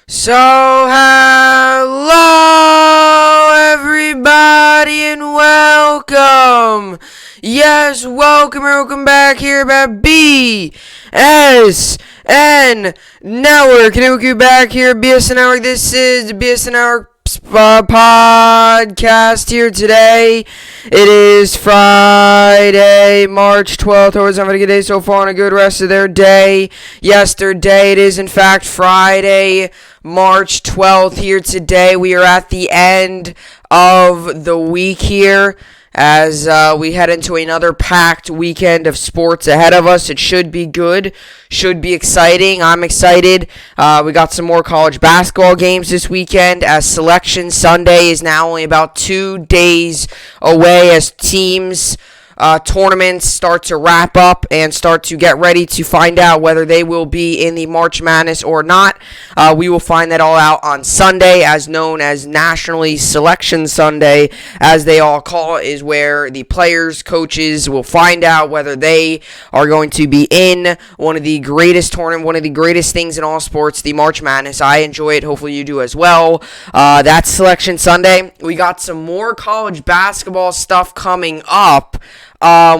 So, hello everybody and welcome. Yes, welcome back here at BSN Network. And we're back here at BSN Network. This is the BSN Network podcast here today. It is Friday, March 12th. Hope everyone's having a good day so far and a good rest of their day. Yesterday, it is in fact Friday, March 12th here today. We are at the end of the week here as we head into another packed weekend of sports ahead of us. It should be good, should be exciting. I'm excited. We got some more college basketball games this weekend as Selection Sunday is now only about 2 days away as teams tournaments start to wrap up and start to get ready to find out whether they will be in the March Madness or not. We will find that all out on Sunday, as known as Nationally Selection Sunday, as they all call it, is where the players, coaches will find out whether they are going to be in one of the greatest tournament, one of the greatest things in all sports, the March Madness. I enjoy it. Hopefully you do as well. That's Selection Sunday. We got some more college basketball stuff coming up.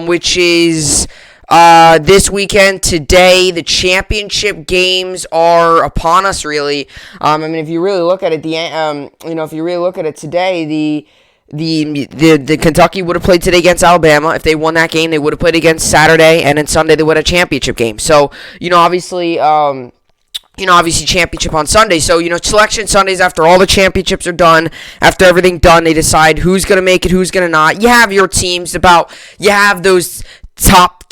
Which is this weekend. Today, the championship games are upon us. Really, if you really look at it, if you really look at it today, the Kentucky would have played today against Alabama. If they won that game, they would have played against Saturday, and then Sunday they would have a championship game. So, obviously championship on Sunday. So, Selection Sundays, after all the championships are done, after everything done, they decide who's going to make it, who's going to not. You have your teams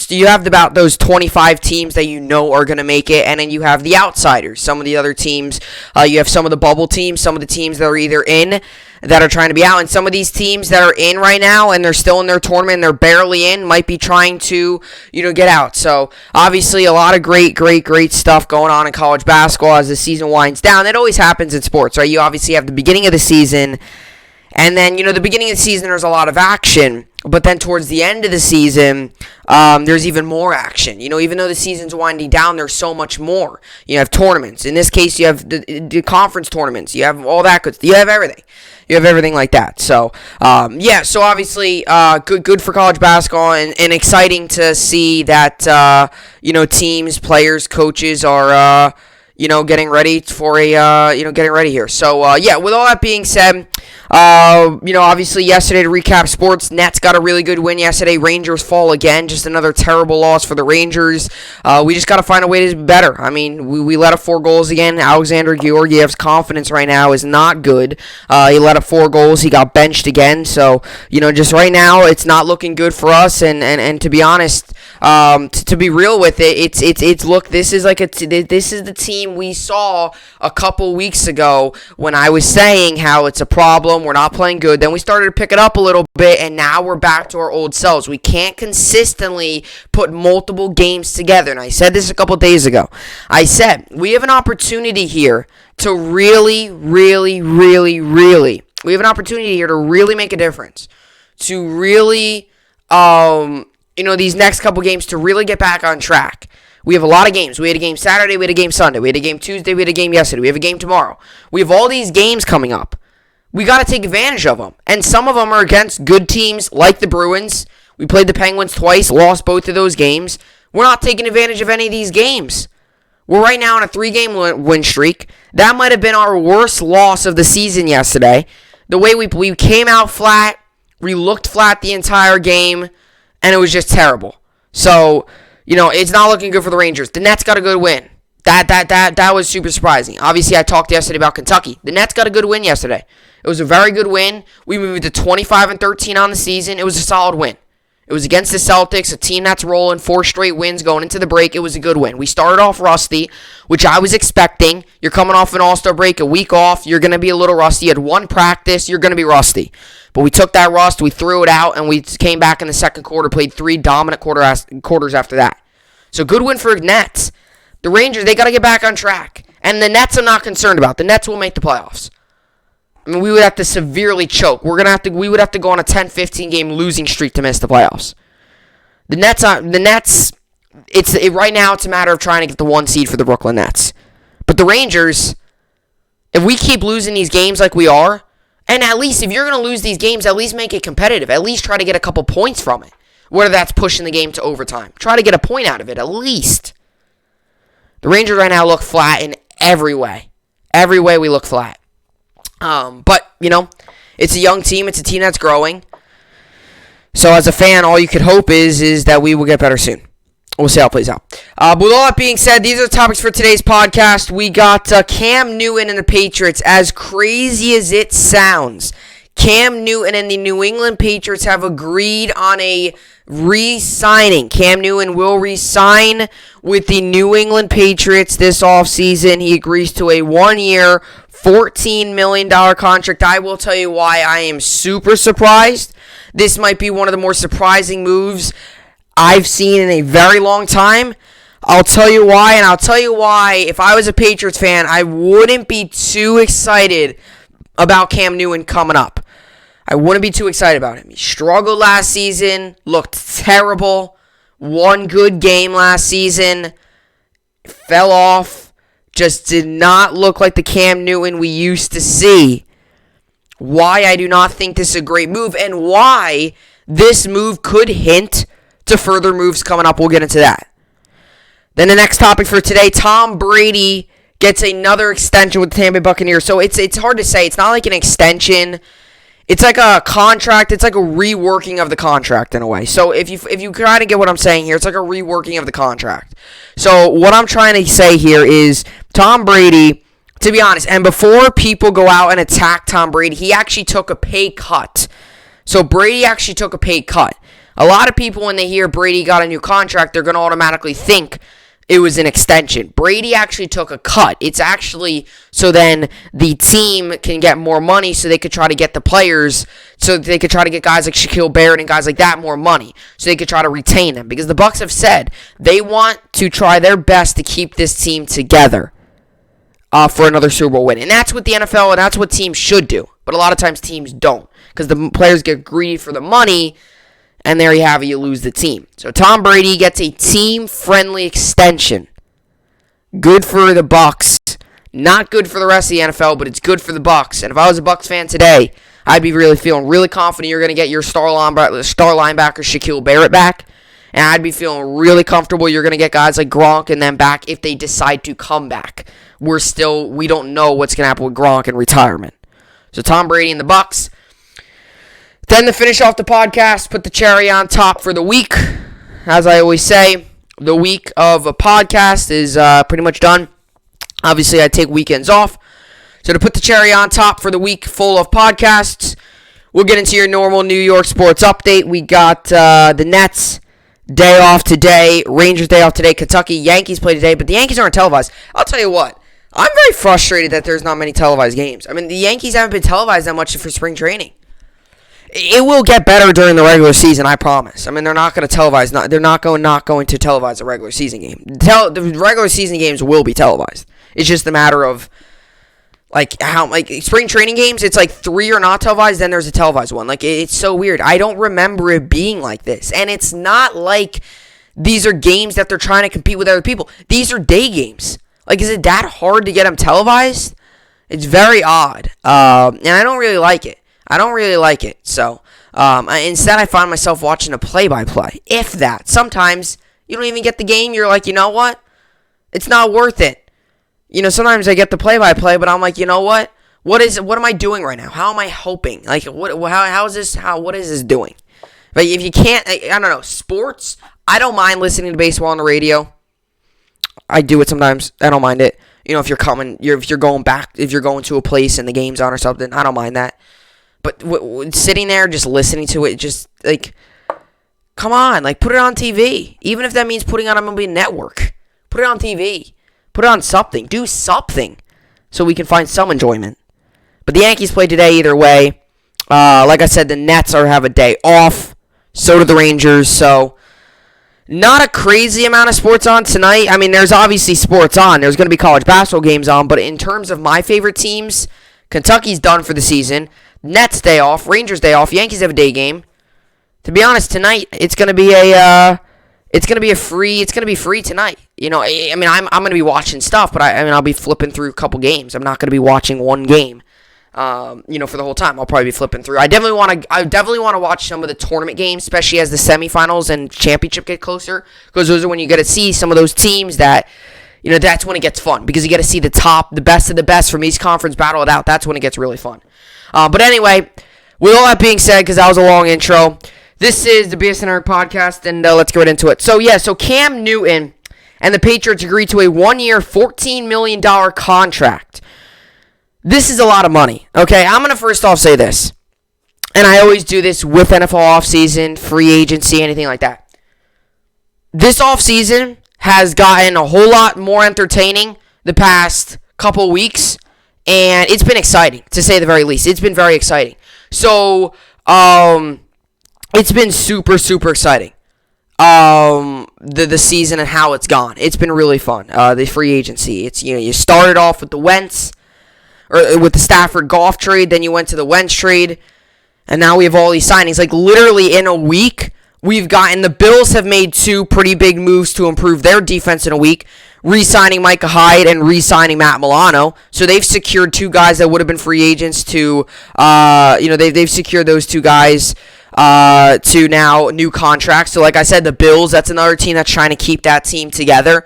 you have about those 25 teams that are going to make it, and then you have the outsiders. Some of the other teams, you have some of the bubble teams, some of the teams that are either in, that are trying to be out, and some of these teams that are in right now and they're still in their tournament and they're barely in might be trying to, get out. So, obviously, a lot of great stuff going on in college basketball as the season winds down. It always happens in sports, right? You obviously have the beginning of the season, and then, the beginning of the season, there's a lot of action. But then towards the end of the season, there's even more action. Even though the season's winding down, there's so much more. You have tournaments. In this case, you have the conference tournaments. You have all that good. You have everything. You have everything like that. So, so obviously, good for college basketball and exciting to see that, teams, players, coaches are, getting ready for getting ready here. So, with all that being said, obviously yesterday, to recap sports, Nets got a really good win yesterday. Rangers fall again, just another terrible loss for the Rangers. We just got to find a way to be better. We let up 4 goals again. Alexander Georgiev's confidence right now is not good. He let up 4 goals. He got benched again. So, just right now, it's not looking good for us. And to be honest, to be real with it, it's look, this is the team we saw a couple weeks ago when I was saying how it's a problem. We're not playing good. Then we started to pick it up a little bit, and now we're back to our old selves. We can't consistently put multiple games together. And I said this a couple days ago. I said, we have an opportunity here to really we have an opportunity here to really make a difference. To really, these next couple games to really get back on track. We have a lot of games. We had a game Saturday. We had a game Sunday. We had a game Tuesday. We had a game yesterday. We have a game tomorrow. We have all these games coming up. We got to take advantage of them. And some of them are against good teams like the Bruins. We played the Penguins twice, lost both of those games. We're not taking advantage of any of these games. We're right now on a 3-game win streak. That might have been our worst loss of the season yesterday. The way we came out flat, we looked flat the entire game, and it was just terrible. So, it's not looking good for the Rangers. The Nets got a good win. That was super surprising. Obviously, I talked yesterday about Kentucky. The Nets got a good win yesterday. It was a very good win. We moved to 25-13 on the season. It was a solid win. It was against the Celtics, a team that's rolling, 4 straight wins going into the break. It was a good win. We started off rusty, which I was expecting. You're coming off an All-Star break, a week off. You're going to be a little rusty. You had 1 practice. You're going to be rusty. But we took that rust, we threw it out, and we came back in the second quarter, played 3 dominant quarters after that. So good win for Nets. The Rangers, they got to get back on track. And the Nets I'm not concerned about. The Nets will make the playoffs. We would have to severely choke. We would have to go on a 10-15 game losing streak to miss the playoffs. The Nets, right now it's a matter of trying to get the 1 seed for the Brooklyn Nets. But the Rangers, If we keep losing these games like we are, and at least if you're going to lose these games, at least make it competitive. At least try to get a couple points from it. Whether that's pushing the game to overtime. Try to get a point out of it, at least. The Rangers right now look flat in every way. Every way we look flat. But, it's a young team. It's a team that's growing. So as a fan, all you could hope is that we will get better soon. We'll see how it plays out. But with all that being said, these are the topics for today's podcast. We got Cam Newton and the Patriots. As crazy as it sounds, Cam Newton and the New England Patriots have agreed on a re-signing. Cam Newton will re-sign with the New England Patriots this offseason. He agrees to a 1-year, $14 million contract. I will tell you why I am super surprised. This might be one of the more surprising moves I've seen in a very long time. I'll tell you why, and I'll tell you why if I was a Patriots fan, I wouldn't be too excited about Cam Newton coming up. I wouldn't be too excited about him. He struggled last season, looked terrible, one good game last season, fell off, just did not look like the Cam Newton we used to see. Why I do not think this is a great move, and why this move could hint to further moves coming up. We'll get into that. Then the next topic for today, Tom Brady gets another extension with the Tampa Bay Buccaneers. So it's hard to say. It's not like an extension. It's like a contract. It's like a reworking of the contract in a way. So if you try to get what I'm saying here, it's like a reworking of the contract. So what I'm trying to say here is Tom Brady, to be honest, and before people go out and attack Tom Brady, he actually took a pay cut. So Brady actually took a pay cut. A lot of people, when they hear Brady got a new contract, they're going to automatically think it was an extension. Brady actually took a cut. It's actually so then the team can get more money so they could try to get the players, so they could try to get guys like Shaquille Barrett and guys like that more money, so they could try to retain them. Because the Bucs have said they want to try their best to keep this team together for another Super Bowl win. And that's what the NFL and that's what teams should do. But a lot of times teams don't because the players get greedy for the money. And there you have it, you lose the team. So Tom Brady gets a team-friendly extension. Good for the Bucs. Not good for the rest of the NFL, but it's good for the Bucs. And if I was a Bucs fan today, I'd be really feeling really confident you're going to get your star linebacker Shaquille Barrett back. And I'd be feeling really comfortable you're going to get guys like Gronk and them back if they decide to come back. We don't know what's going to happen with Gronk in retirement. So Tom Brady and the Bucs. Then to finish off the podcast, put the cherry on top for the week. As I always say, the week of a podcast is pretty much done. Obviously, I take weekends off. So to put the cherry on top for the week full of podcasts, we'll get into your normal New York sports update. We got the Nets day off today, Rangers day off today, Kentucky, Yankees play today, but the Yankees aren't televised. I'll tell you what, I'm very frustrated that there's not many televised games. I mean, the Yankees haven't been televised that much for spring training. It will get better during the regular season, I promise. I mean, they're not going to televise. They're not going to televise a regular season game. The regular season games will be televised. It's just a matter of how spring training games. It's like 3 are not televised, then there's a televised one. It's so weird. I don't remember it being like this, and it's not like these are games that they're trying to compete with other people. These are day games. Is it that hard to get them televised? It's very odd, and I don't really like it. So, instead I find myself watching a play-by-play, if that. Sometimes you don't even get the game. You're like, you know what? It's not worth it. Sometimes I get the play-by-play, but I'm like, you know what? What am I doing right now? How am I hoping? What is this doing? If you can't, I don't know, sports, I don't mind listening to baseball on the radio. I do it sometimes. I don't mind it. If you're going to a place and the game's on or something, I don't mind that. But sitting there just listening to it, just come on, put it on TV. Even if that means putting on a movie network, put it on TV, put it on something, do something, so we can find some enjoyment. But the Yankees play today either way. Like I said, the Nets have a day off. So do the Rangers. So not a crazy amount of sports on tonight. I mean, there's obviously sports on. There's going to be college basketball games on. But in terms of my favorite teams, Kentucky's done for the season. Nets day off, Rangers day off, Yankees have a day game. To be honest, tonight it's gonna be free tonight. I'm going to be watching stuff, but I'll be flipping through a couple games. I'm not going to be watching one game, for the whole time. I'll probably be flipping through. I definitely want to watch some of the tournament games, especially as the semifinals and championship get closer, because those are when you get to see some of those teams that, that's when it gets fun, because you get to see the best of the best from each conference battle it out. That's when it gets really fun. But anyway, with all that being said, because that was a long intro, this is the BSN podcast, and let's get right into it. So Cam Newton and the Patriots agreed to a 1-year, $14 million contract. This is a lot of money, okay? I'm going to first off say this, and I always do this with NFL offseason, free agency, anything like that. This offseason has gotten a whole lot more entertaining the past couple weeks, and it's been exciting, to say the very least. It's been very exciting. So, it's been super, super exciting. The season and how it's gone. It's been really fun. The free agency. It's, you started off with the Wentz, or with the Stafford Goff trade, then you went to the Wentz trade, and now we have all these signings. Like, literally in a week, the Bills have made 2 pretty big moves to improve their defense in a week, re-signing Micah Hyde and re-signing Matt Milano. So they've secured 2 guys that would have been free agents to, they've secured those 2 guys to now new contracts. So like I said, the Bills, that's another team that's trying to keep that team together.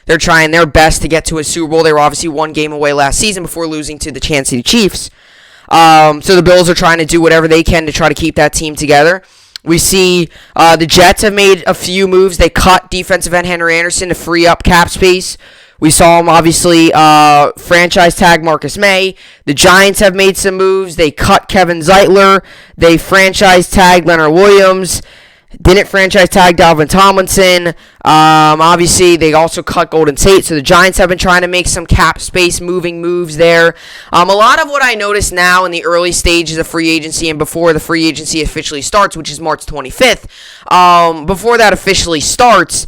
They're trying their best to get to a Super Bowl. They were obviously 1 game away last season before losing to the Kansas City Chiefs. So the Bills are trying to do whatever they can to try to keep that team together. We see the Jets have made a few moves. They cut defensive end Henry Anderson to free up cap space. We saw them, obviously, franchise tag Marcus May. The Giants have made some moves. They cut Kevin Zeitler. They franchise tagged Leonard Williams. Didn't franchise tag Dalvin Tomlinson. Obviously, they also cut Golden Tate. So the Giants have been trying to make some cap space moving moves there. A lot of what I notice now in the early stages of free agency and before the free agency officially starts, which is March 25th, before that officially starts,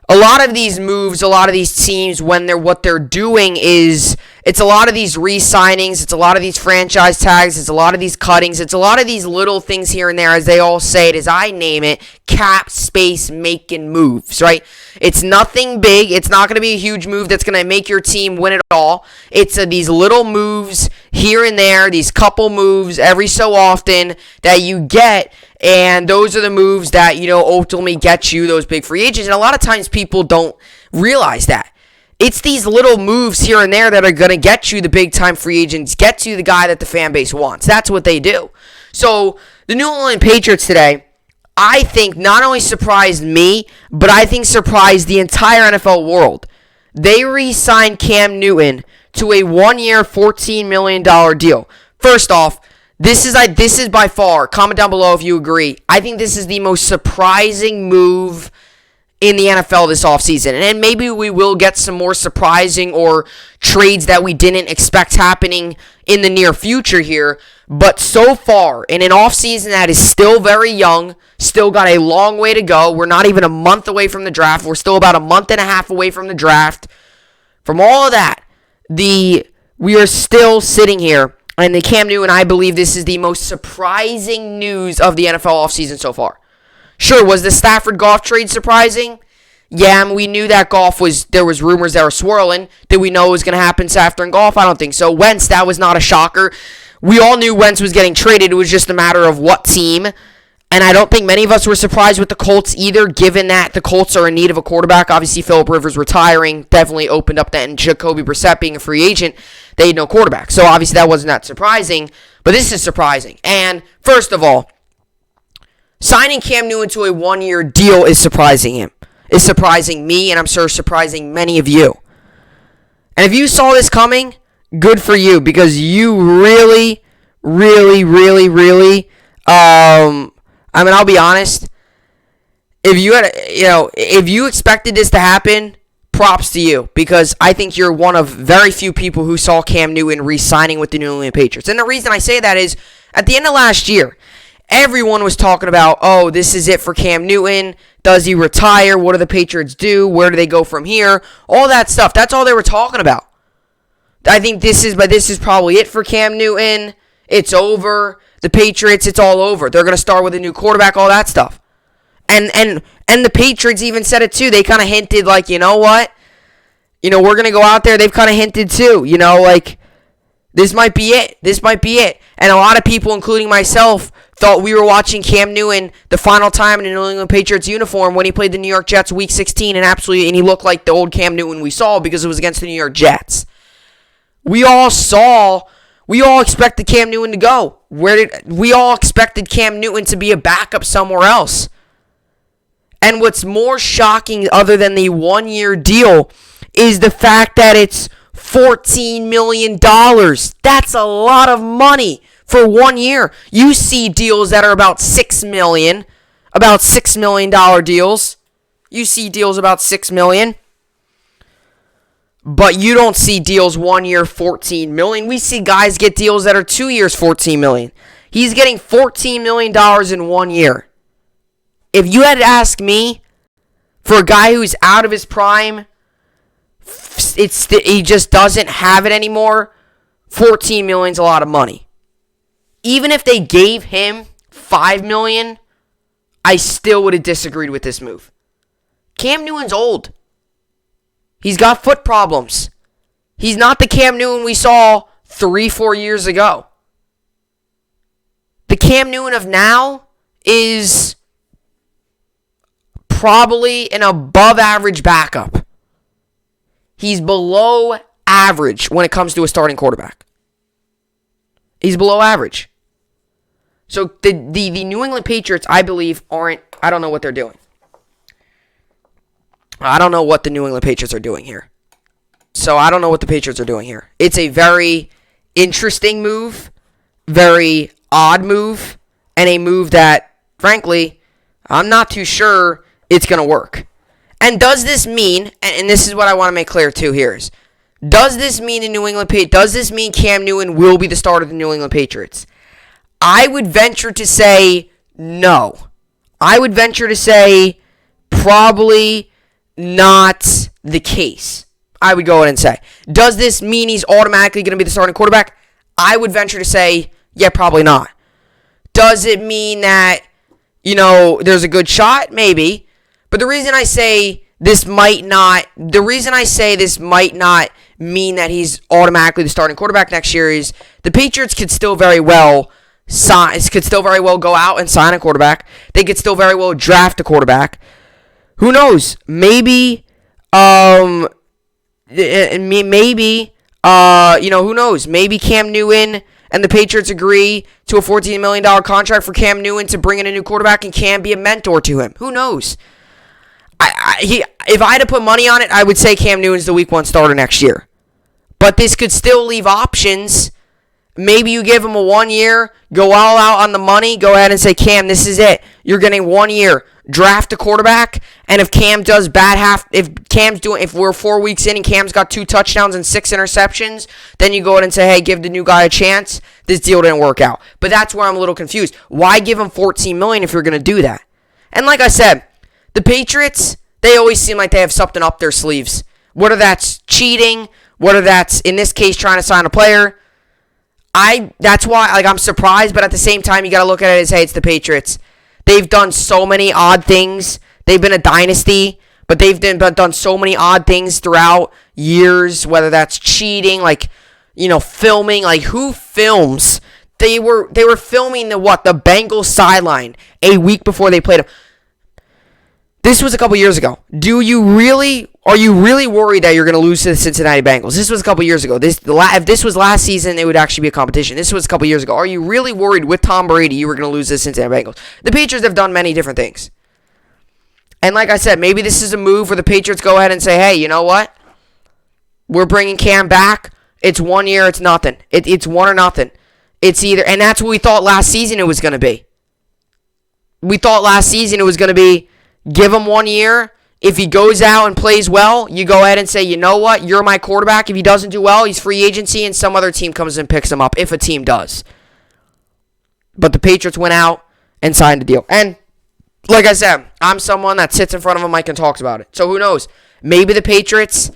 a lot of these moves, a lot of these teams, what they're doing is, it's a lot of these re-signings, it's a lot of these franchise tags, it's a lot of these cuttings, it's a lot of these little things here and there, as they all say it, as I name it, cap space making moves, right? It's nothing big. It's not going to be a huge move that's going to make your team win it all. It's these little moves here and there, these couple moves every so often that you get, and those are the moves that, ultimately get you those big free agents. And a lot of times people don't realize that. It's these little moves here and there that are going to get you the big-time free agents, get you the guy that the fan base wants. That's what they do. So, the New England Patriots today, I think, not only surprised me, but I think surprised the entire NFL world. They re-signed Cam Newton to a 1-year, $14 million deal. First off, this is by far, comment down below if you agree, I think this is the most surprising move in the NFL this offseason. And maybe we will get some more surprising or trades that we didn't expect happening in the near future here. But so far, in an offseason that is still very young, still got a long way to go. We're not even a month away from the draft. We're still about a month and a half away from the draft. From all of that, we are still sitting here. And the Cam Newton, I believe this is the most surprising news of the NFL offseason so far. Sure, was the Stafford Goff trade surprising? Yeah, we knew that there was rumors that were swirling. Did we know it was going to happen to Stafford and Goff? I don't think so. Wentz, that was not a shocker. We all knew Wentz was getting traded. It was just a matter of what team. And I don't think many of us were surprised with the Colts either, given that the Colts are in need of a quarterback. Obviously, Phillip Rivers retiring definitely opened up that, and Jacoby Brissett being a free agent, they had no quarterback. So obviously that wasn't that surprising, but this is surprising. And first of all, signing Cam Newton to a 1-year deal is surprising him. It's surprising me, and I'm sure surprising many of you. And if you saw this coming, good for you, because you really, I'll be honest. If you expected this to happen, props to you, because I think you're one of very few people who saw Cam Newton re-signing with the New England Patriots. And the reason I say that is, at the end of last year, everyone was talking about, oh, this is it for Cam Newton. Does he retire? What do the Patriots do? Where do they go from here? All that stuff. That's all they were talking about. I think this is probably it for Cam Newton. It's over. The Patriots, it's all over. They're going to start with a new quarterback, all that stuff. And the Patriots even said it too. They kind of hinted like, you know what? we're going to go out there. They've kind of hinted too, like, this might be it. This might be it. And a lot of people, including myself, thought we were watching Cam Newton the final time in a New England Patriots uniform when he played the New York Jets Week 16, and he looked like the old Cam Newton we saw because it was against the New York Jets. We all expected Cam Newton to go. We all expected Cam Newton to be a backup somewhere else. And what's more shocking, other than the 1-year deal, is the fact that it's $14 million. That's a lot of money for 1 year. You see deals that are about $6 million, about $6 million deals. You see deals about $6 million. But you don't see deals 1 year, $14 million. We see guys get deals that are 2 years, $14 million. He's getting $14 million in 1 year. If you had to ask me, for a guy who's out of his prime, he just doesn't have it anymore, $14 million is a lot of money. Even if they gave him $5 million, I still would have disagreed with this move. Cam Newton's old. He's got foot problems. He's not the Cam Newton we saw 3-4 years ago. The Cam Newton of now is probably an above-average backup. He's below average when it comes to a starting quarterback. He's below average. So the New England Patriots, I believe, I don't know what they're doing. I don't know what the New England Patriots are doing here. So I don't know what the Patriots are doing here. It's a very interesting move, very odd move, and a move that, frankly, I'm not too sure it's going to work. And does this mean, and this is what I want to make clear too here, is, does this mean Cam Newton will be the starter of the New England Patriots? I would venture to say no. I would venture to say probably not the case. I would go ahead and say. Does this mean he's automatically going to be the starting quarterback? I would venture to say, yeah, probably not. Does it mean that, there's a good shot? Maybe. But the reason I say this might not mean that he's automatically the starting quarterback next year is the Patriots could still very well go out and sign a quarterback. They could still very well draft a quarterback. Who knows? Maybe, who knows? Maybe Cam Newton and the Patriots agree to a $14 million contract for Cam Newton to bring in a new quarterback and Cam be a mentor to him. Who knows? If I had to put money on it, I would say Cam Newton's the week 1 starter next year. But this could still leave options. Maybe you give him a 1 year, go all out on the money, go ahead and say, Cam, this is it. You're getting 1 year. Draft a quarterback, and if Cam does if we're 4 weeks in and Cam's got 2 touchdowns and 6 interceptions, then you go ahead and say, hey, give the new guy a chance. This deal didn't work out. But that's where I'm a little confused. Why give him $14 million if you're going to do that? And like I said, the Patriots, they always seem like they have something up their sleeves. Whether that's cheating, whether that's, in this case, trying to sign a player. That's why, I'm surprised, but at the same time, you got to look at it as, hey, it's the Patriots. They've done so many odd things. They've been a dynasty, but they've done so many odd things throughout years, whether that's cheating, filming. Who films? They were filming the Bengals sideline a week before they played them. This was a couple years ago. Are you really worried that you're going to lose to the Cincinnati Bengals? This was a couple years ago. If this was last season, it would actually be a competition. This was a couple years ago. Are you really worried with Tom Brady you were going to lose to the Cincinnati Bengals? The Patriots have done many different things. And like I said, maybe this is a move where the Patriots go ahead and say, hey, you know what? We're bringing Cam back. It's 1 year. It's nothing. It's 1 or nothing. It's either, and that's what we thought last season it was going to be. We thought last season it was going to be, give him 1 year. If he goes out and plays well, you go ahead and say, you know what, you're my quarterback. If he doesn't do well, he's free agency, and some other team comes and picks him up, if a team does. But the Patriots went out and signed a deal. And like I said, I'm someone that sits in front of a mic and talks about it. So who knows? Maybe the Patriots,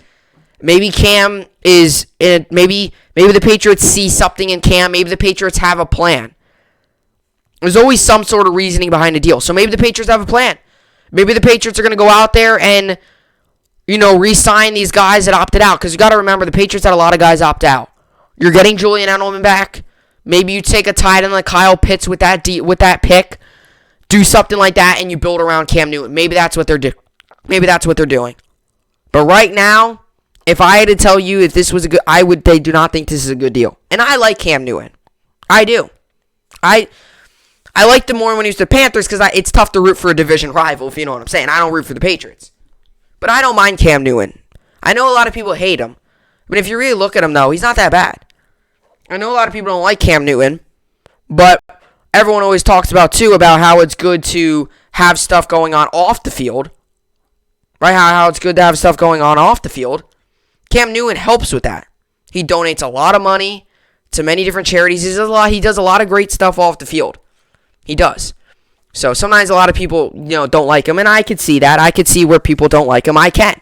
maybe Cam is, maybe the Patriots see something in Cam. Maybe the Patriots have a plan. There's always some sort of reasoning behind a deal. So maybe the Patriots have a plan. Maybe the Patriots are going to go out there and, re-sign these guys that opted out. Because you got to remember, the Patriots had a lot of guys opt out. You're getting Julian Edelman back. Maybe you take a tight end like Kyle Pitts with that pick. Do something like that, and you build around Cam Newton. Maybe that's what they're doing. But right now, if I had to tell you if this was a good, they do not think this is a good deal. And I like Cam Newton. I do. I liked him more when he was the Panthers because it's tough to root for a division rival, if you know what I'm saying. I don't root for the Patriots. But I don't mind Cam Newton. I know a lot of people hate him. But if you really look at him, though, he's not that bad. I know a lot of people don't like Cam Newton. But everyone always talks about how it's good to have stuff going on off the field. Right? How it's good to have stuff going on off the field. Cam Newton helps with that. He donates a lot of money to many different charities. He does a lot of great stuff off the field. He does. So sometimes a lot of people, don't like him, and I could see that. I could see where people don't like him. I can.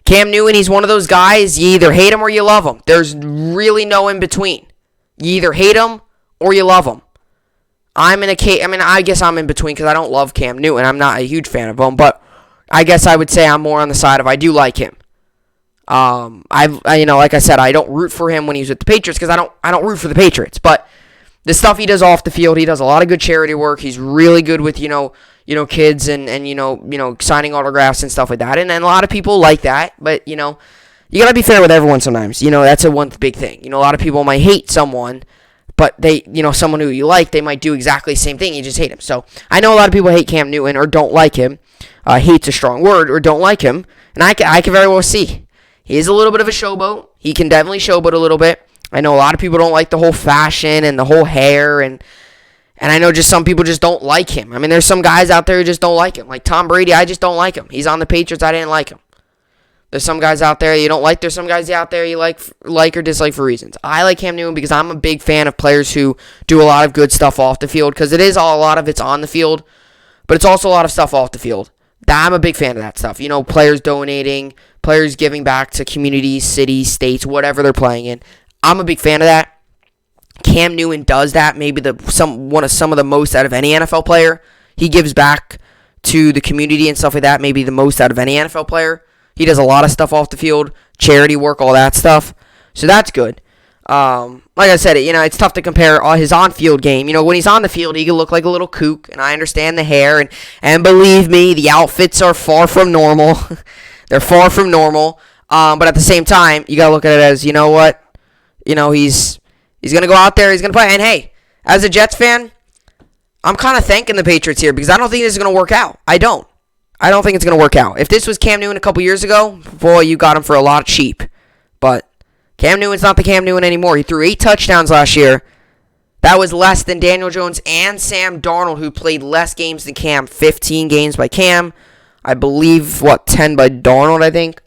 Cam Newton, he's one of those guys, you either hate him or you love him. There's really no in between. You either hate him or you love him. I guess I'm in between because I don't love Cam Newton. I'm not a huge fan of him, but I guess I would say I'm more on the side of I do like him. Like I said, I don't root for him when he's with the Patriots because I don't root for the Patriots. But the stuff he does off the field, he does a lot of good charity work. He's really good with kids and signing autographs and stuff like that. And a lot of people like that, but you gotta be fair with everyone sometimes. That's one big thing. A lot of people might hate someone, but they someone who you like, they might do exactly the same thing. You just hate him. So I know a lot of people hate Cam Newton or don't like him. Hate's a strong word, or don't like him, and I can very well see. He is a little bit of a showboat. He can definitely showboat a little bit. I know a lot of people don't like the whole fashion and the whole hair, and I know just some people just don't like him. I mean, there's some guys out there who just don't like him. Like Tom Brady, I just don't like him. He's on the Patriots, I didn't like him. There's some guys out there you don't like. There's some guys out there you like or dislike for reasons. I like Cam Newton because I'm a big fan of players who do a lot of good stuff off the field, because a lot of it's on the field, but it's also a lot of stuff off the field. I'm a big fan of that stuff. Players donating, players giving back to communities, cities, states, whatever they're playing in. I'm a big fan of that. Cam Newton does that, maybe some of the most out of any NFL player. He gives back to the community and stuff like that, maybe the most out of any NFL player. He does a lot of stuff off the field, charity work, all that stuff. So that's good. Like I said, it's tough to compare his on-field game. When he's on the field, he can look like a little kook, and I understand the hair, and believe me, the outfits are far from normal. They're far from normal. But at the same time, you gotta look at it as, what? He's gonna go out there, he's gonna play. And hey, as a Jets fan, I'm kind of thanking the Patriots here because I don't think this is gonna work out. I don't think it's gonna work out. If this was Cam Newton a couple years ago, boy, you got him for a lot cheap. But Cam Newton's not the Cam Newton anymore. He threw 8 touchdowns last year. That was less than Daniel Jones and Sam Darnold, who played less games than Cam. 15 games by Cam. I believe, 10 by Darnold, I think.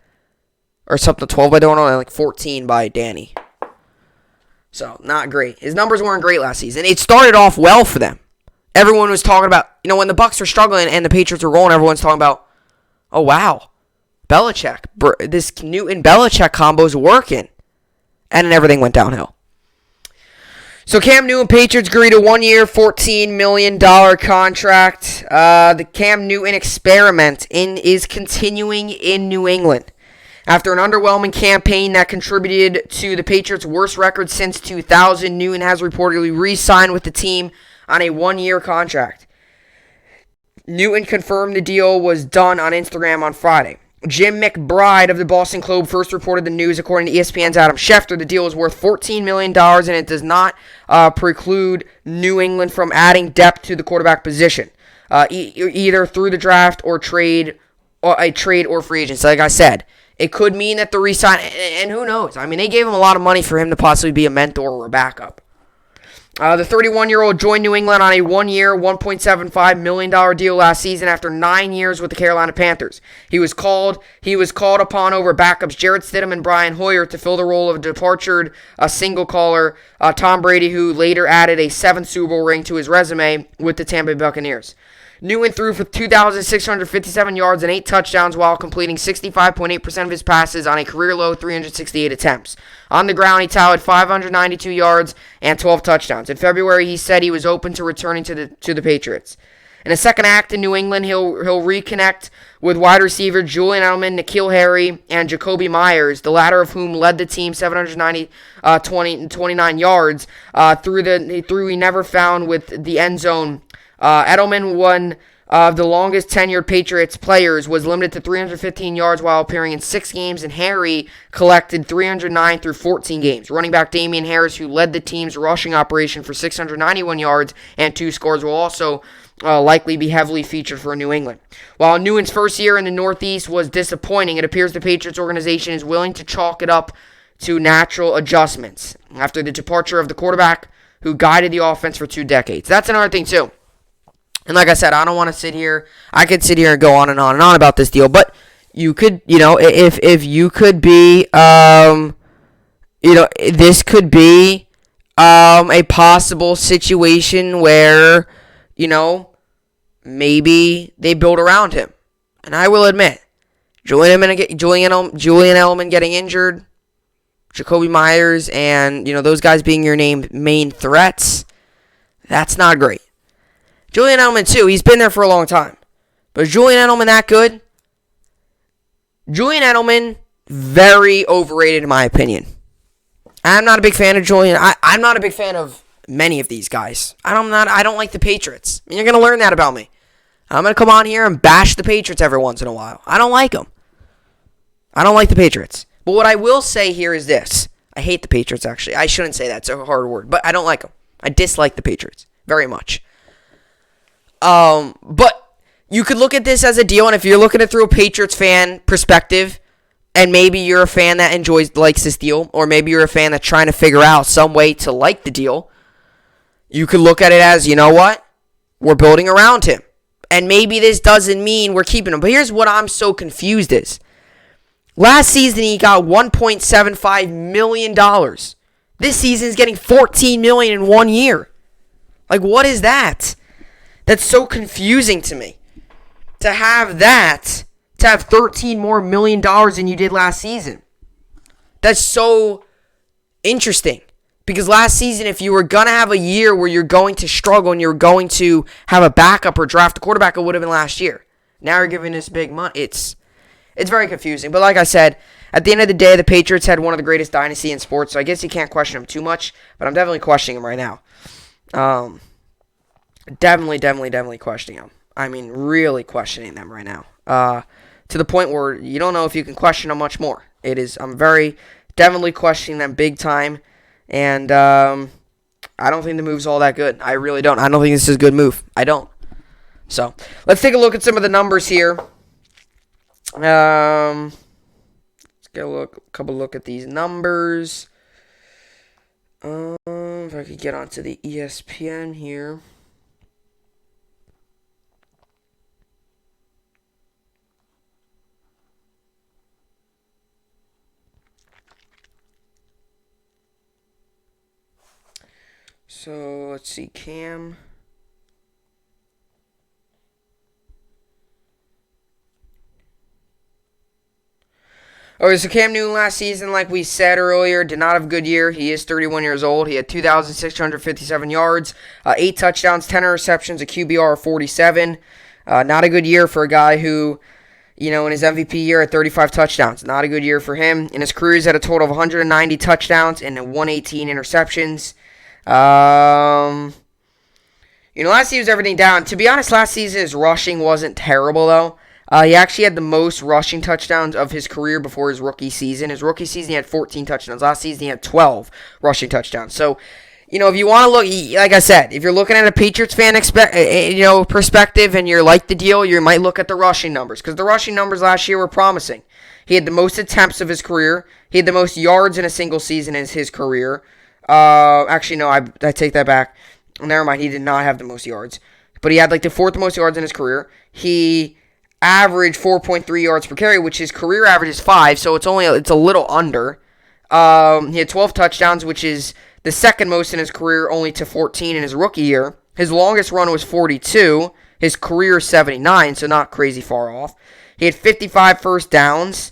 Or something, 12 by Darnold, and 14 by Danny. So, not great. His numbers weren't great last season. It started off well for them. Everyone was talking about, when the Bucs were struggling and the Patriots were rolling, everyone's talking about, oh, wow, Belichick. This Newton-Belichick combo is working. And then everything went downhill. So Cam Newton, Patriots agreed to 1 year, $14 million contract. The Cam Newton experiment is continuing in New England. After an underwhelming campaign that contributed to the Patriots' worst record since 2000, Newton has reportedly re-signed with the team on a 1-year contract. Newton confirmed the deal was done on Instagram on Friday. Jim McBride of the Boston Globe first reported the news. According to ESPN's Adam Schefter, the deal is worth $14 million, and it does not preclude New England from adding depth to the quarterback position, either through the draft or trade, or a trade or free agency. Like I said, it could mean that the re-sign, and who knows? I mean, they gave him a lot of money for him to possibly be a mentor or a backup. The 31-year-old joined New England on a 1-year, $1.75 million deal last season after 9 years with the Carolina Panthers. He was called upon over backups Jarrett Stidham and Brian Hoyer to fill the role of departured single caller Tom Brady, who later added a 7th Super Bowl ring to his resume with the Tampa Bay Buccaneers. Newton threw for 2,657 yards and 8 touchdowns while completing 65.8% of his passes on a career-low 368 attempts. On the ground, he tallied 592 yards and 12 touchdowns. In February, he said he was open to returning to the Patriots. In a second act in New England, he'll reconnect with wide receiver Julian Edelman, N'Keal Harry, and Jacoby Myers, the latter of whom led the team 29 yards through he never found with the end zone. Edelman, one of the longest tenured Patriots players, was limited to 315 yards while appearing in 6 games, and Harry collected 309 through 14 games. Running back Damian Harris, who led the team's rushing operation for 691 yards and 2 scores, will also likely be heavily featured for New England. While Newton's first year in the Northeast was disappointing, it appears the Patriots organization is willing to chalk it up to natural adjustments after the departure of the quarterback who guided the offense for 2 decades. That's another thing, too. And like I said, I don't want to sit here. I could sit here and go on and on and on about this deal, but you could, if you could be, this could be a possible situation where, maybe they build around him. And I will admit, Julian Edelman getting injured, Jacoby Myers, and, those guys being your main threats, that's not great. Julian Edelman, too, he's been there for a long time. But is Julian Edelman that good? Julian Edelman, very overrated in my opinion. I'm not a big fan of Julian. I'm not a big fan of many of these guys. I don't like the Patriots. And you're going to learn that about me. I'm going to come on here and bash the Patriots every once in a while. I don't like them. I don't like the Patriots. But what I will say here is this. I hate the Patriots, actually. I shouldn't say that. It's a hard word. But I don't like them. I dislike the Patriots very much. But you could look at this as a deal, and if you're looking at it through a Patriots fan perspective, and maybe you're a fan that likes this deal, or maybe you're a fan that's trying to figure out some way to like the deal, you could look at it as, you know what? We're building around him. And maybe this doesn't mean we're keeping him. But here's what I'm so confused is. Last season, he got $1.75 million. This season, he's getting $14 million in 1 year. Like, what is that? That's so confusing to me. To have $13 more million than you did last season. That's so interesting. Because last season, if you were going to have a year where you're going to struggle and you're going to have a backup or draft a quarterback, it would have been last year. Now you're giving us big money. It's very confusing. But like I said, at the end of the day, the Patriots had one of the greatest dynasty in sports, so I guess you can't question them too much. But I'm definitely questioning them right now. Definitely questioning them. I mean, really questioning them right now. To the point where you don't know if you can question them much more. I'm very definitely questioning them big time. And I don't think the move's all that good. I really don't. I don't think this is a good move. I don't. So, let's take a look at some of the numbers here. Let's get a couple look at these numbers. If I could get onto the ESPN here. So, let's see, Cam. Okay, so Cam Newton last season, like we said earlier, did not have a good year. He is 31 years old. He had 2,657 yards, 8 touchdowns, 10 interceptions, a QBR of 47. Not a good year for a guy who, in his MVP year had 35 touchdowns. Not a good year for him. In his career, he's had a total of 190 touchdowns and 118 interceptions. Last season was everything down. To be honest, last season his rushing wasn't terrible, though. He actually had the most rushing touchdowns of his career before his rookie season. His rookie season, he had 14 touchdowns. Last season, he had 12 rushing touchdowns. So, if you want to look, like I said, if you're looking at a Patriots fan perspective and you're like the deal, you might look at the rushing numbers. Because the rushing numbers last year were promising. He had the most attempts of his career. He had the most yards in a single season in his career. Actually, no, I take that back. Never mind, he did not have the most yards. But he had the 4th most yards in his career. He averaged 4.3 yards per carry, which his career average is 5, so it's a little under. He had 12 touchdowns, which is the second most in his career, only to 14 in his rookie year. His longest run was 42. His career 79, so not crazy far off. He had 55 first downs,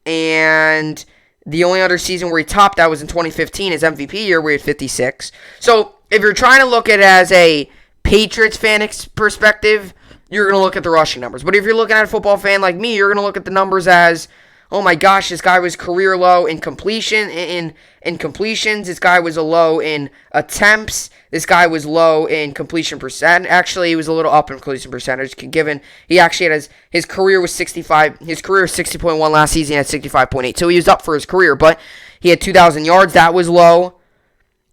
and the only other season where he topped that was in 2015, his MVP year, where he had 56. So if you're trying to look at it as a Patriots fan perspective, you're going to look at the rushing numbers. But if you're looking at a football fan like me, you're going to look at the numbers as, oh my gosh, this guy was career low in completions. This guy was a low in attempts. This guy was low in completion percent. Actually, he was a little up in completion percentage, given he actually had his career was 65. His career was 60.1 last season. He had 65.8. So he was up for his career, but he had 2,000 yards. That was low.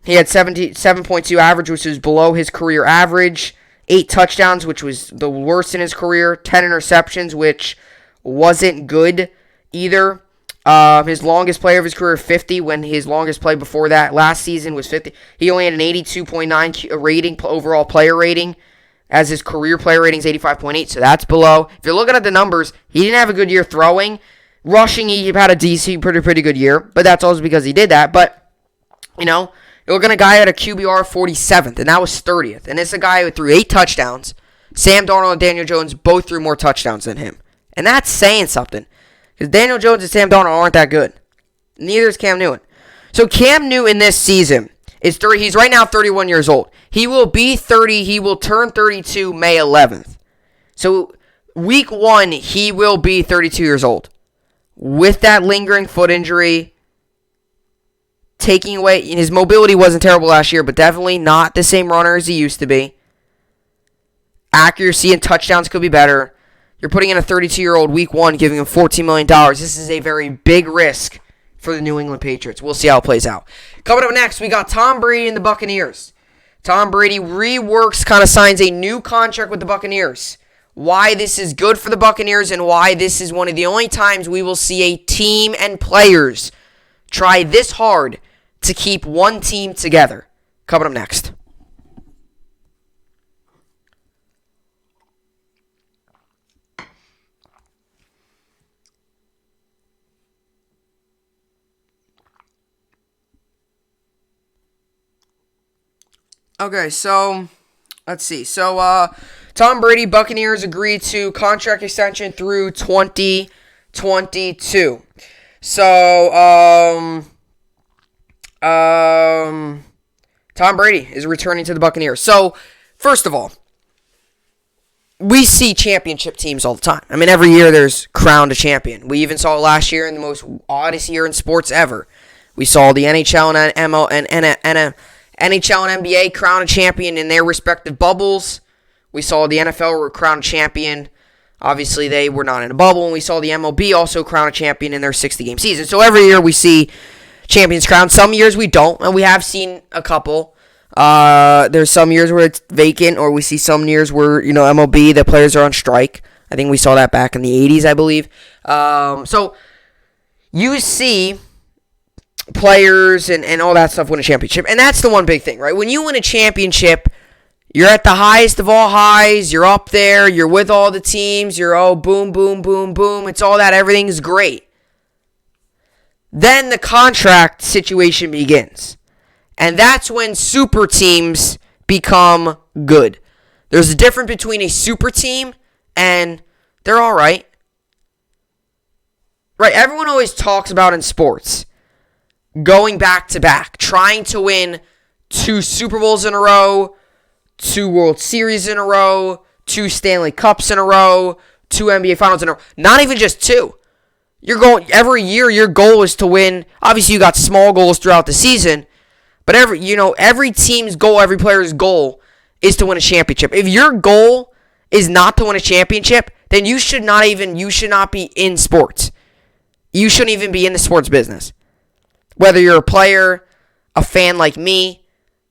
He had 77.2 average, which was below his career average. 8 touchdowns, which was the worst in his career. 10 interceptions, which wasn't good either. His longest play of his career, 50, when his longest play before that last season was 50. He only had an 82.9 rating, overall player rating, as his career player rating is 85.8, so that's below. If you're looking at the numbers, he didn't have a good year throwing. Rushing, he had a decent, pretty good year, but that's also because he did that. But, you're looking at a guy at a QBR 47th, and that was 30th. And it's a guy who threw 8 touchdowns. Sam Darnold and Daniel Jones both threw more touchdowns than him. And that's saying something. Because Daniel Jones and Sam Darnold aren't that good. Neither is Cam Newton. So Cam Newton this season is 30. He's right now 31 years old. He will be 30. He will turn 32 May 11th. So week 1, he will be 32 years old. With that lingering foot injury, taking away, his mobility wasn't terrible last year, but definitely not the same runner as he used to be. Accuracy and touchdowns could be better. You're putting in a 32-year-old week 1, giving him $14 million. This is a very big risk for the New England Patriots. We'll see how it plays out. Coming up next, we got Tom Brady and the Buccaneers. Tom Brady reworks, kind of signs a new contract with the Buccaneers. Why this is good for the Buccaneers and why this is one of the only times we will see a team and players try this hard to keep one team together. Coming up next. Okay, so let's see. So Tom Brady, Buccaneers agreed to contract extension through 2022. So Tom Brady is returning to the Buccaneers. So first of all, we see championship teams all the time. I mean, every year there's crowned a champion. We even saw it last year in the most oddest year in sports ever. We saw the NHL and NHL and NBA crown a champion in their respective bubbles. We saw the NFL crown a champion. Obviously, they were not in a bubble. And we saw the MLB also crown a champion in their 60-game season. So every year we see champions crowned. Some years we don't, and we have seen a couple. There's some years where it's vacant, or we see some years where, MLB, the players are on strike. I think we saw that back in the 80s, I believe. So you see players and all that stuff win a championship. And that's the one big thing, right? When you win a championship, you're at the highest of all highs. You're up there. You're with all the teams. You're, boom, boom, boom, boom. It's all that. Everything's great. Then the contract situation begins. And that's when super teams become good. There's a difference between a super team and they're all right. Right? Everyone always talks about in sports going back to back, trying to win 2 Super Bowls in a row, 2 World Series in a row, 2 Stanley Cups in a row, 2 NBA Finals in a row. Not even just 2. Every year your goal is to win. Obviously you got small goals throughout the season, but every team's goal, every player's goal is to win a championship. If your goal is not to win a championship, then you should not be in sports. You shouldn't even be in the sports business. Whether you're a player, a fan like me,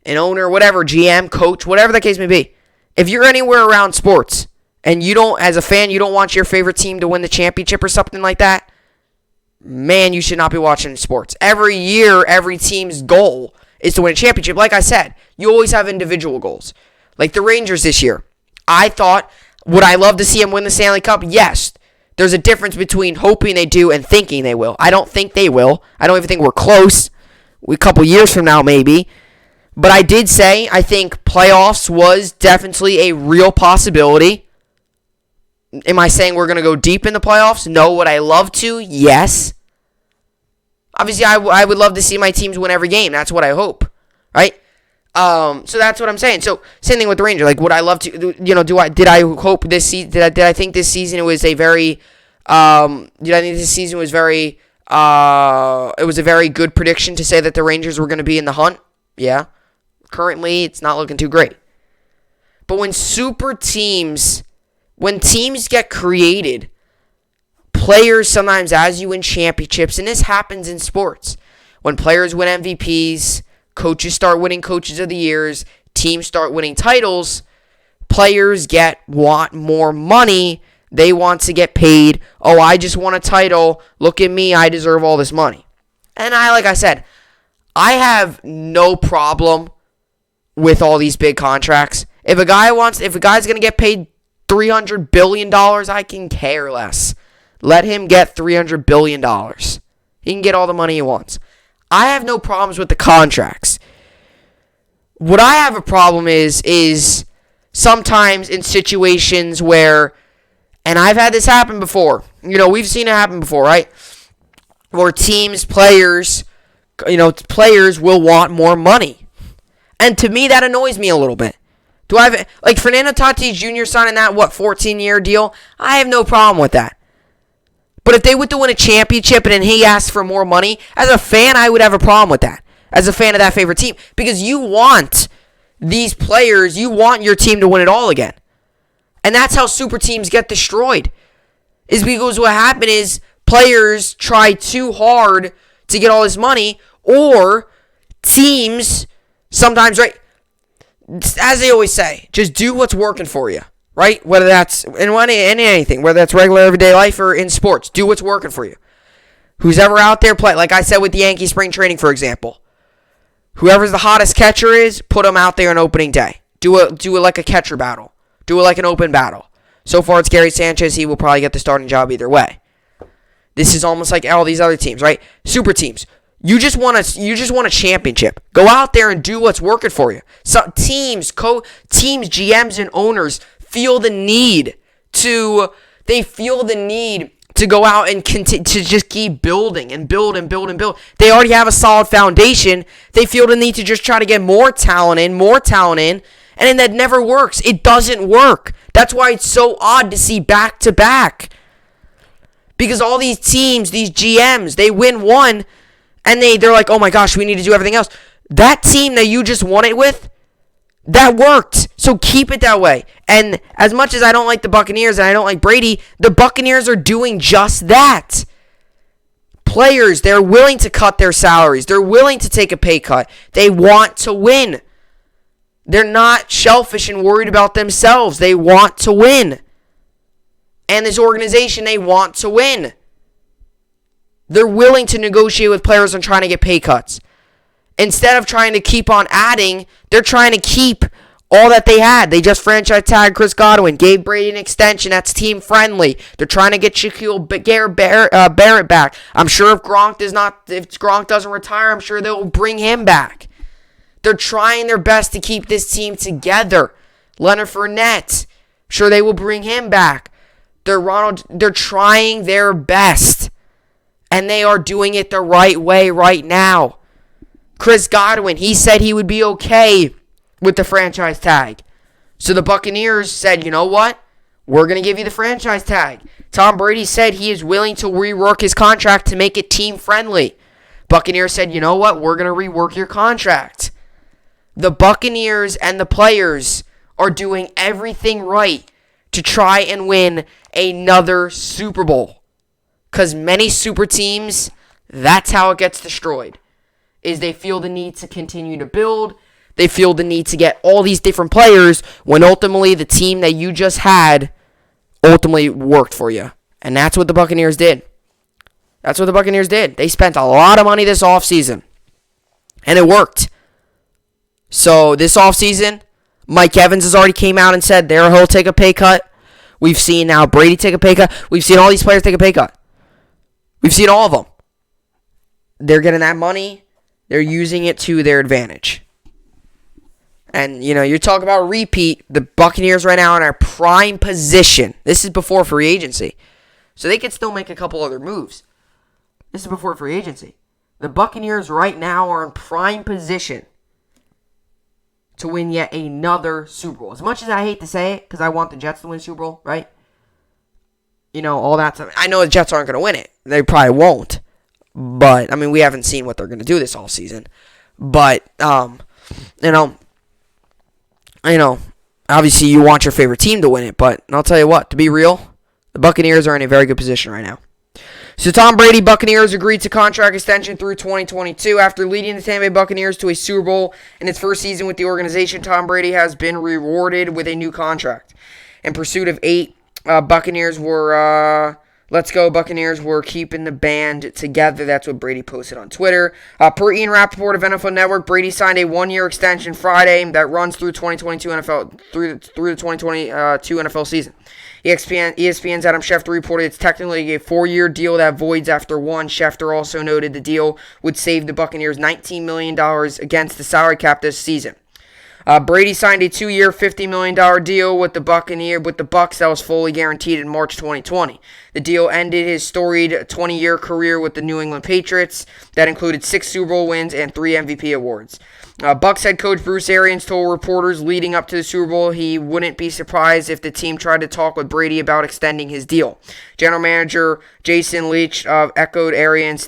an owner, whatever, GM, coach, whatever the case may be. If you're anywhere around sports and you don't, as a fan, you don't want your favorite team to win the championship or something like that, man, you should not be watching sports. Every year, every team's goal is to win a championship. Like I said, you always have individual goals. Like the Rangers this year. I thought, would I love to see them win the Stanley Cup? Yes. There's a difference between hoping they do and thinking they will. I don't think they will. I don't even think we're close. A couple years from now, maybe. But I did say I think playoffs was definitely a real possibility. Am I saying we're going to go deep in the playoffs? No. Would I love to? Yes. Obviously, I would love to see my teams win every game. That's what I hope. Right? So that's what I'm saying. So same thing with the Rangers. Like, would I love to? Did I hope this season? Did I think this season it was a very? Did I think this season was very? It was a very good prediction to say that the Rangers were going to be in the hunt. Yeah. Currently, it's not looking too great. But when teams get created, players sometimes, as you win championships, and this happens in sports, when players win MVPs. Coaches start winning Coaches of the Years. Teams start winning titles. Players want more money. They want to get paid. Oh, I just won a title. Look at me. I deserve all this money. And like I said, I have no problem with all these big contracts. If a guy's going to get paid $300 billion, I can care less. Let him get $300 billion. He can get all the money he wants. I have no problems with the contracts. What I have a problem is sometimes in situations where, and I've had this happen before. We've seen it happen before, right? Where players will want more money. And to me, that annoys me a little bit. Do I have, like, Fernando Tatis Jr. signing that, 14-year deal? I have no problem with that. But if they were to win a championship and then he asked for more money, as a fan, I would have a problem with that. As a fan of that favorite team. Because you want these players, you want your team to win it all again. And that's how super teams get destroyed. Is because what happened is players try too hard to get all this money, or teams sometimes, right, as they always say, just do what's working for you. Right? Whether that's in anything, whether that's regular everyday life or in sports, do what's working for you. Who's ever out there play, like I said with the Yankee spring training, for example. Whoever's the hottest catcher is, put him out there on opening day. Do it like a catcher battle. Do it like an open battle. So far, it's Gary Sanchez. He will probably get the starting job either way. This is almost like all these other teams, right? Super teams. You just want a championship. Go out there and do what's working for you. So teams, GMs, and owners feel the need to go out and continue to just keep building and build and build and build. They already have a solid foundation. They feel the need to just try to get more talent in, and then that never works. It doesn't work. That's why it's so odd to see back-to-back. Because all these teams, these GMs, they win one, and they're like, oh my gosh, we need to do everything else. That team that you just won it with, that worked. So keep it that way. And as much as I don't like the Buccaneers and I don't like Brady, the Buccaneers are doing just that. Players, they're willing to cut their salaries. They're willing to take a pay cut. They want to win. They're not selfish and worried about themselves. They want to win. And this organization, they want to win. They're willing to negotiate with players on trying to get pay cuts. Instead of trying to keep on adding, they're trying to keep all that they had. They just franchise tagged Chris Godwin, gave Brady an extension that's team friendly. They're trying to get Shaquille Barrett back. I'm sure if Gronk doesn't retire, I'm sure they'll bring him back. They're trying their best to keep this team together. Leonard Fournette, I'm sure they will bring him back. They're trying their best, and they are doing it the right way right now. Chris Godwin, he said he would be okay with the franchise tag. So the Buccaneers said, you know what? We're going to give you the franchise tag. Tom Brady said he is willing to rework his contract to make it team friendly. Buccaneers said, you know what? We're going to rework your contract. The Buccaneers and the players are doing everything right to try and win another Super Bowl. Because many super teams, that's how it gets destroyed. Is they feel the need to continue to build. They feel the need to get all these different players when ultimately the team that you just had ultimately worked for you. And that's what the Buccaneers did. They spent a lot of money this offseason. And it worked. So this offseason, Mike Evans has already came out and said he'll take a pay cut. We've seen now Brady take a pay cut. We've seen all these players take a pay cut. We've seen all of them. They're getting that money. They're using it to their advantage. And, you talk about repeat. The Buccaneers right now are in a prime position. This is before free agency. So they could still make a couple other moves. This is before free agency. The Buccaneers right now are in prime position to win yet another Super Bowl. As much as I hate to say it, because I want the Jets to win Super Bowl, right? All that stuff. I know the Jets aren't going to win it. They probably won't. But, we haven't seen what they're going to do this all season. But, obviously you want your favorite team to win it. But I'll tell you what, to be real, the Buccaneers are in a very good position right now. So Tom Brady, Buccaneers agreed to contract extension through 2022. After leading the Tampa Bay Buccaneers to a Super Bowl in its first season with the organization, Tom Brady has been rewarded with a new contract. In pursuit of 8, Buccaneers were, let's go Buccaneers, were keeping the band together. That's what Brady posted on Twitter. Per Ian Rappaport of NFL Network, Brady signed a 1-year extension Friday that runs through 2022 NFL through the 2022 NFL season. ESPN's Adam Schefter reported it's technically a 4-year deal that voids after 1. Schefter also noted the deal would save the Buccaneers $19 million against the salary cap this season. Brady signed a 2-year, $50 million deal with the Bucs that was fully guaranteed in March 2020. The deal ended his storied 20-year career with the New England Patriots that included 6 Super Bowl wins and 3 MVP awards. Bucs head coach Bruce Arians told reporters leading up to the Super Bowl he wouldn't be surprised if the team tried to talk with Brady about extending his deal. General manager Jason Leach echoed Arians'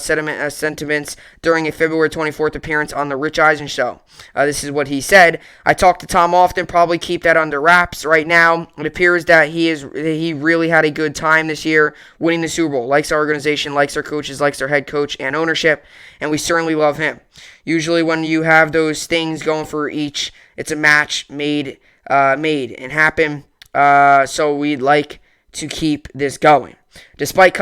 sentiments during a February 24th appearance on the Rich Eisen show. This is what he said. I talk to Tom often, probably keep that under wraps. Right now, it appears that he really had a good time this year winning the Super Bowl. Likes our organization, likes our coaches, likes our head coach and ownership, and we certainly love him. Usually when you have those things going for each, it's a match made and happen. So we'd like to keep this going. Despite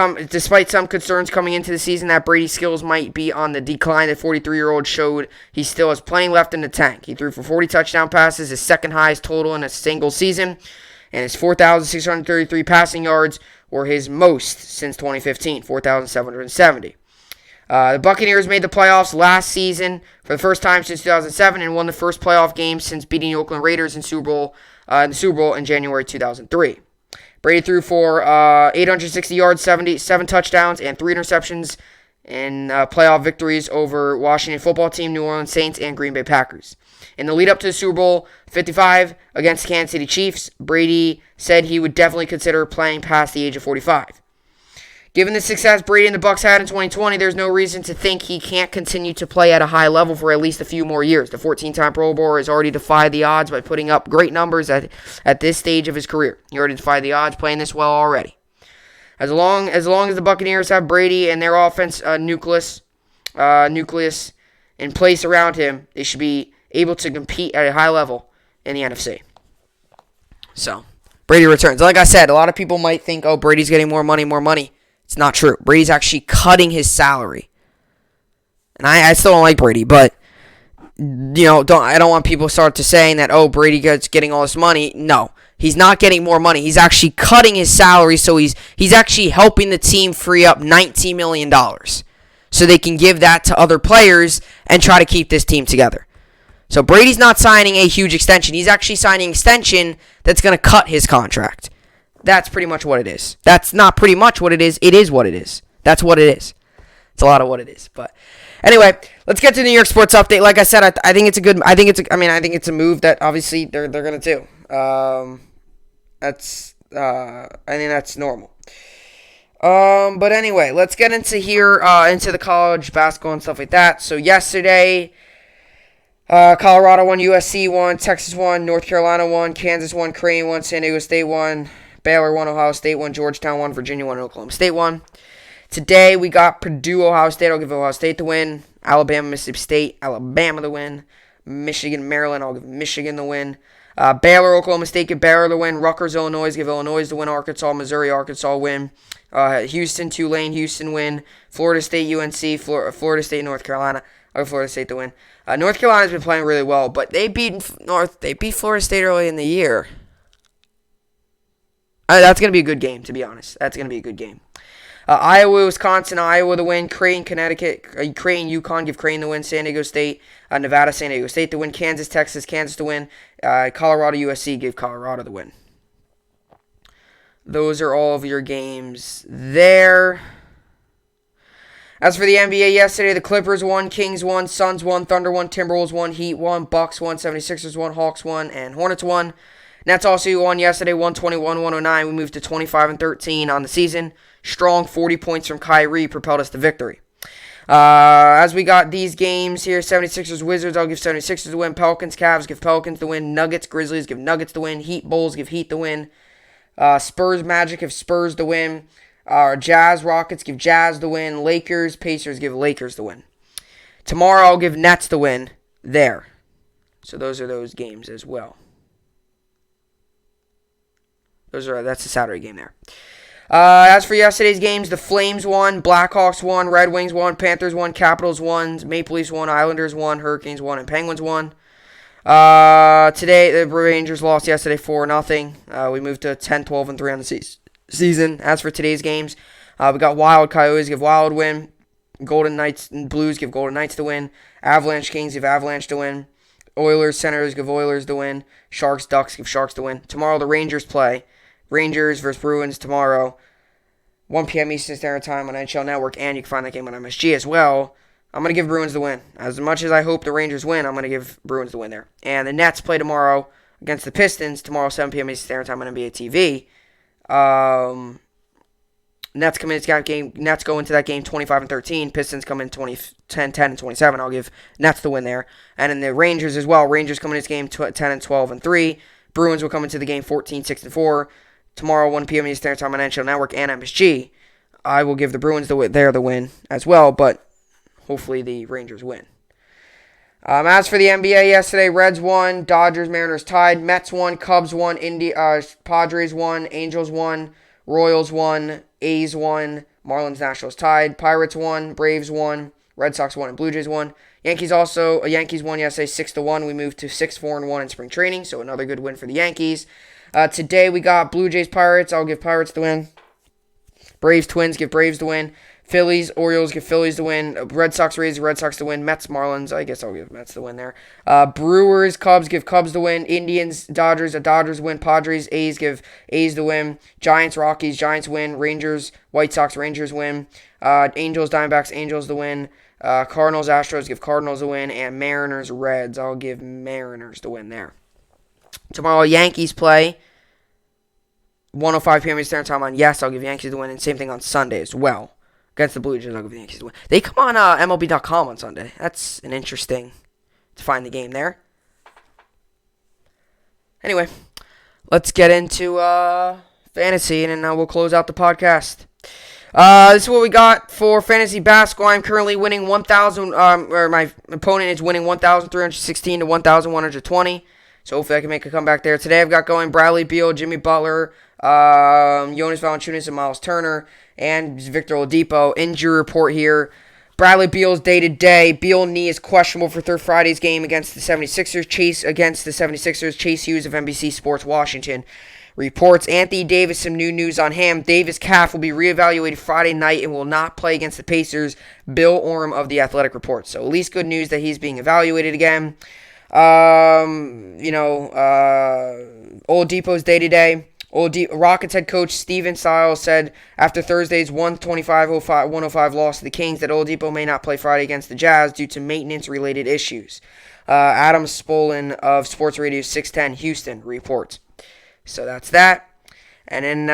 some concerns coming into the season that Brady's skills might be on the decline, the 43-year-old showed he still has plenty left in the tank. He threw for 40 touchdown passes, his second highest total in a single season, and his 4,633 passing yards were his most since 2015, 4,770. The Buccaneers made the playoffs last season for the first time since 2007 and won the first playoff game since beating the Oakland Raiders in the Super Bowl in January 2003. Brady threw for 860 yards, 77 touchdowns, and 3 interceptions in playoff victories over Washington football team, New Orleans Saints, and Green Bay Packers. In the lead up to the Super Bowl 55 against the Kansas City Chiefs, Brady said he would definitely consider playing past the age of 45. Given the success Brady and the Bucs had in 2020, there's no reason to think he can't continue to play at a high level for at least a few more years. The 14-time Pro Bowler has already defied the odds by putting up great numbers at this stage of his career. He already defied the odds playing this well already. As long as the Buccaneers have Brady and their offense nucleus in place around him, they should be able to compete at a high level in the NFC. So, Brady returns. Like I said, a lot of people might think, oh, Brady's getting more money. It's not true. Brady's actually cutting his salary. And I still don't like Brady, but I don't want people to start to saying that, oh, Brady getting all this money. No, he's not getting more money. He's actually cutting his salary, so he's actually helping the team free up $19 million. So they can give that to other players and try to keep this team together. So Brady's not signing a huge extension. He's actually signing an extension that's going to cut his contract. That's pretty much what it is. That's not pretty much what it is. It is what it is. That's what it is. It's a lot of what it is. But anyway, let's get to the New York sports update. Like I said, I think it's a good. I think it's a move that obviously they're gonna do. I think that's normal. But anyway, let's get into the college basketball and stuff like that. So yesterday, Colorado won, USC won, Texas won, North Carolina won, Kansas won, Creighton won, San Diego State won, Baylor won, Ohio State won, Georgetown won, Virginia won, Oklahoma State won. Today we got Purdue, Ohio State. I'll give Ohio State the win. Alabama, Mississippi State, Alabama the win. Michigan, Maryland, I'll give Michigan the win. Baylor, Oklahoma State, give Baylor the win. Rutgers, Illinois, give Illinois the win. Arkansas, Missouri, Arkansas win. Houston, Tulane, Houston win. Florida State, UNC, Florida State, North Carolina. I'll give Florida State the win. North Carolina's been playing really well, but they beat Florida State early in the year. That's going to be a good game, to be honest. That's going to be a good game. Iowa, Wisconsin, Iowa the win. Creighton, Connecticut, Creighton, UConn, give Creighton the win. San Diego State, Nevada, San Diego State the win. Kansas, Texas, Kansas the win. Colorado, USC, give Colorado the win. Those are all of your games there. As for the NBA yesterday, the Clippers won, Kings won, Suns won, Thunder won, Timberwolves won, Heat won, Bucks won, 76ers won, Hawks won, and Hornets won. Nets also won yesterday, 121-109. We moved to 25-13 on the season. Strong 40 points from Kyrie propelled us to victory. As we got these games here, 76ers Wizards, I'll give 76ers the win. Pelicans Cavs, give Pelicans the win. Nuggets Grizzlies, give Nuggets the win. Heat Bulls, give Heat the win. Spurs Magic, give Spurs the win. Jazz Rockets, give Jazz the win. Lakers Pacers, give Lakers the win. Tomorrow I'll give Nets the win there. So those are those games as well. That's the Saturday game there. As for yesterday's games, the Flames won, Blackhawks won, Red Wings won, Panthers won, Capitals won, Maple Leafs won, Islanders won, Hurricanes won, and Penguins won. Today, the Rangers lost yesterday 4-0. We moved to 10-12-3 on the season. As for today's games, we got Wild Coyotes, give Wild win. Golden Knights and Blues, give Golden Knights the win. Avalanche Kings, give Avalanche the win. Oilers Senators, give Oilers the win. Sharks Ducks, give Sharks the win. Tomorrow, the Rangers play. Rangers versus Bruins tomorrow, 1 p.m. Eastern Standard Time on NHL Network, and you can find that game on MSG as well. I'm going to give Bruins the win. As much as I hope the Rangers win, I'm going to give Bruins the win there. And the Nets play tomorrow against the Pistons, tomorrow 7 p.m. Eastern Standard Time on NBA TV. Nets come into that game. Nets go into that game 25-13. Pistons come in 10-27. I'll give Nets the win there. And in the Rangers as well. Rangers come in this game 10-12-3. Bruins will come into the game 14-6-4. Tomorrow, 1 p.m. Eastern Standard Time on NHL Network and MSG. I will give the Bruins the win as well, but hopefully the Rangers win. As for the NBA yesterday, Reds won, Dodgers, Mariners tied, Mets won, Cubs won, Padres won, Angels won, Royals won, A's won, Marlins, Nationals tied, Pirates won, Braves won, Red Sox won, and Blue Jays won. Yankees won yesterday 6-1. We moved to 6-4-1 in spring training, so another good win for the Yankees. Today we got Blue Jays Pirates. I'll give Pirates the win. Braves Twins, give Braves the win. Phillies Orioles, give Phillies the win. Red Sox Rays, Red Sox the win. Mets Marlins, I guess I'll give Mets the win there. Brewers Cubs, give Cubs the win. Indians Dodgers, Dodgers win. Padres A's, give A's the win. Giants Rockies, Giants win. Rangers White Sox, Rangers win. Angels Diamondbacks, Angels the win. Cardinals Astros, give Cardinals the win. And Mariners Reds, I'll give Mariners the win there. Tomorrow, Yankees play 1:05 p.m. Eastern Time on Yes, I'll give Yankees the win, and same thing on Sunday as well. Against the Blue Jays, I'll give the Yankees the win. They come on MLB.com on Sunday. That's an interesting to find the game there. Anyway, let's get into fantasy, and then we'll close out the podcast. This is what we got for fantasy basketball. I'm currently winning 1,000, or my opponent is winning 1,316 to 1,120. So hopefully I can make a comeback there. Today I've got going Bradley Beal, Jimmy Butler, Jonas Valanciunas, and Miles Turner, and Victor Oladipo. Injury report here. Bradley Beal's day-to-day. Beal knee is questionable for Friday's game against the 76ers. Chase Hughes of NBC Sports Washington reports. Anthony Davis, some new news on him. Davis' calf will be reevaluated Friday night and will not play against the Pacers. Bill Oram of The Athletic reports. So at least good news that he's being evaluated again. Oladipo's day-to-day. Rockets head coach Steven Stiles said after Thursday's 125-105 loss to the Kings that Oladipo may not play Friday against the Jazz due to maintenance-related issues. Adam Spolin of Sports Radio 610 Houston reports. So that's that. And in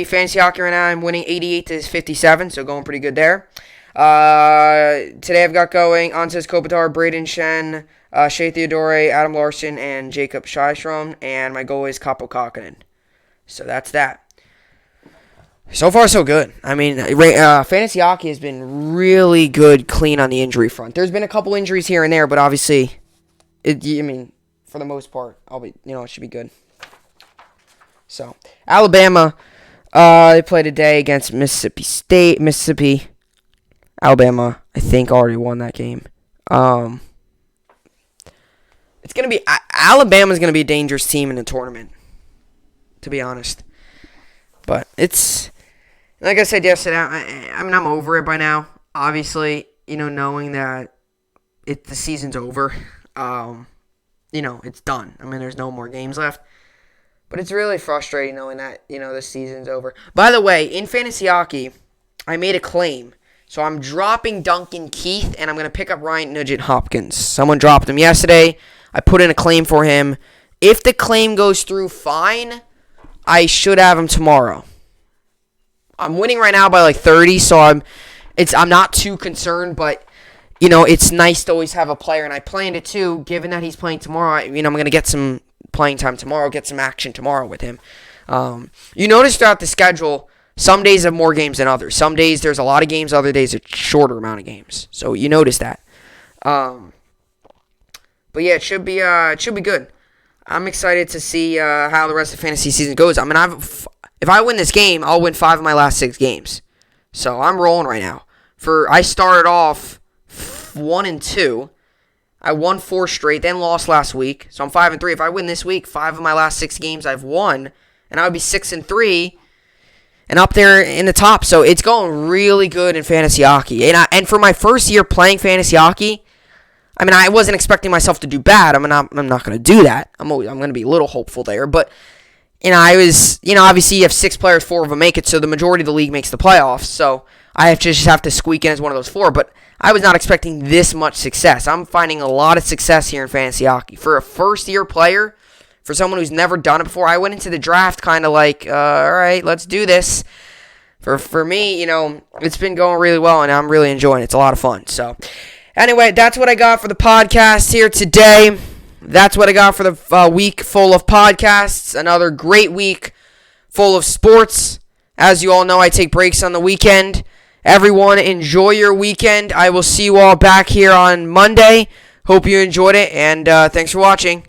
fantasy hockey right now, I'm winning 88-57, so going pretty good there. Today I've got going Anses Kopitar, Braden Shen, Shea Theodore, Adam Larson, and Jacob Shystrom, and my goal is Kaapo Kakkonen. So that's that. So far, so good. I mean, fantasy hockey has been really good, clean on the injury front. There's been a couple injuries here and there, but obviously, for the most part, it should be good. So, Alabama, they played today against Mississippi State. Alabama, I think, already won that game. Alabama's going to be a dangerous team in the tournament, to be honest. But it's, like I said yesterday, I'm over it by now. Obviously, knowing that the season's over. It's done. There's no more games left. But it's really frustrating knowing that, the season's over. By the way, in fantasy hockey, I made a claim So I'm dropping Duncan Keith, and I'm going to pick up Ryan Nugent-Hopkins. Someone dropped him yesterday. I put in a claim for him. If the claim goes through, fine. I should have him tomorrow. I'm winning right now by like 30, so I'm not too concerned, but it's nice to always have a player, and I planned it too. Given that he's playing tomorrow, I'm going to get some playing time tomorrow, get some action tomorrow with him. You notice throughout the schedule, some days have more games than others. Some days there's a lot of games, other days a shorter amount of games. So you notice that. But yeah, it should be good. I'm excited to see how the rest of the fantasy season goes. I mean, if I win this game, I'll win 5 of my last 6 games. So I'm rolling right now. I started off 1-2. I won 4 straight, then lost last week. So I'm 5-3. If I win this week, 5 of my last 6 games I've won, and I would be 6-3. And up there in the top. So it's going really good in fantasy hockey. And for my first year playing fantasy hockey, I mean, I wasn't expecting myself to do bad. I'm not going to do that. I'm going to be a little hopeful there. But, obviously you have 6 players, 4 of them make it. So the majority of the league makes the playoffs. So I just have to squeak in as one of those 4. But I was not expecting this much success. I'm finding a lot of success here in fantasy hockey. For a first-year player, for someone who's never done it before, I went into the draft kind of like, all right, let's do this. For me, it's been going really well, and I'm really enjoying it. It's a lot of fun. So, anyway, that's what I got for the podcast here today. That's what I got for the week full of podcasts. Another great week full of sports. As you all know, I take breaks on the weekend. Everyone, enjoy your weekend. I will see you all back here on Monday. Hope you enjoyed it, and thanks for watching.